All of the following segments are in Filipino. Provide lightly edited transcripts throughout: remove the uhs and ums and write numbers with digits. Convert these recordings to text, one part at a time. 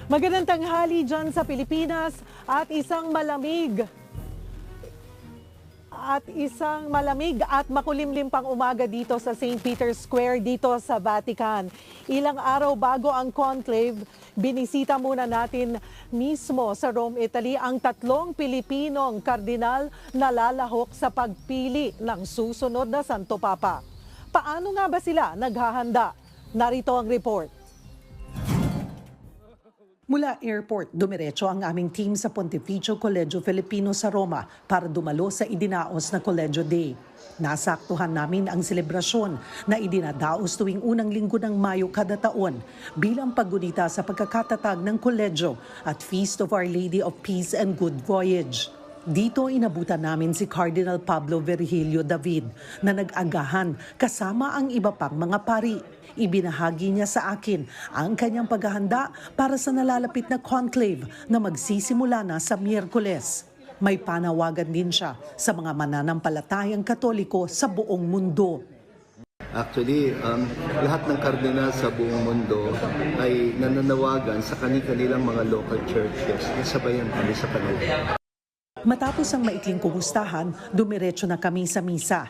Magandang tanghali dyan sa Pilipinas at isang malamig at makulimlim pang umaga dito sa St. Peter's Square dito sa Vatican. Ilang araw bago ang conclave, binisita muna natin mismo sa Rome, Italy ang tatlong Pilipinong kardinal na lalahok sa pagpili ng susunod na Santo Papa. Paano nga ba sila naghahanda? Narito ang report. Mula airport, dumiretso ang aming team sa Pontificio Collegio Filipino sa Roma para dumalo sa idinaos na Collegio Day. Nasaktuhan namin ang selebrasyon na idinadaos tuwing unang linggo ng Mayo kada taon bilang paggunita sa pagkakatatag ng koledyo at Feast of Our Lady of Peace and Good Voyage. Dito inabutan namin si Cardinal Pablo Virgilio David na nag-agahan kasama ang iba pang mga pari. Ibinahagi niya sa akin ang kanyang paghahanda para sa nalalapit na conclave na magsisimula na sa Miyerkules. May panawagan din siya sa mga mananampalatayang Katoliko sa buong mundo. Actually, lahat ng kardinal sa buong mundo ay nananawagan sa kanilang mga local churches na sabayan kami sa kanila. Matapos ang maikling kumustahan, dumiretso na kami sa misa.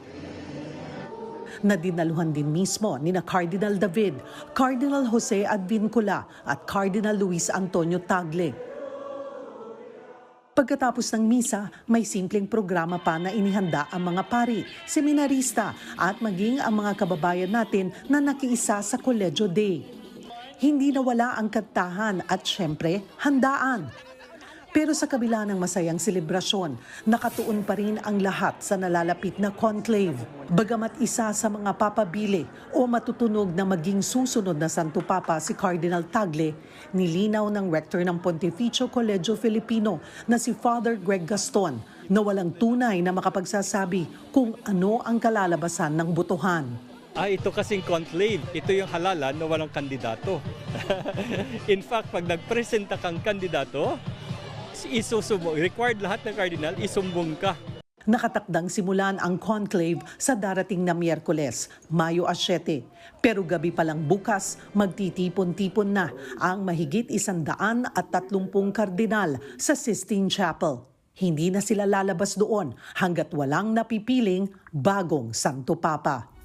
Nadinaluhan din mismo nina Cardinal David, Cardinal Jose Advincula at Cardinal Luis Antonio Tagle. Pagkatapos ng misa, may simpleng programa pa na inihanda ang mga pari, seminarista at maging ang mga kababayan natin na nakiisa sa Collegio Day. Hindi nawala ang kantahan at syempre, handaan. Pero sa kabila ng masayang selebrasyon, nakatuon pa rin ang lahat sa nalalapit na conclave. Bagamat isa sa mga papabili o matutunog na maging susunod na Santo Papa si Cardinal Tagle, nilinaw ng rector ng Pontificio Collegio Filipino na si Father Greg Gaston na walang tunay na makapagsasabi kung ano ang kalalabasan ng botohan. Ito kasing conclave, ito yung halalan na walang kandidato. In fact, pag nagpresenta kang kandidato, required lahat ng cardinal, isumbong ka. Nakatakdang simulan ang conclave sa darating na Miyerkules, Mayo 7. Pero gabi pa lang bukas, magtitipon-tipon na ang mahigit 130 kardinal sa Sistine Chapel. Hindi na sila lalabas doon hanggat walang napipiling bagong Santo Papa.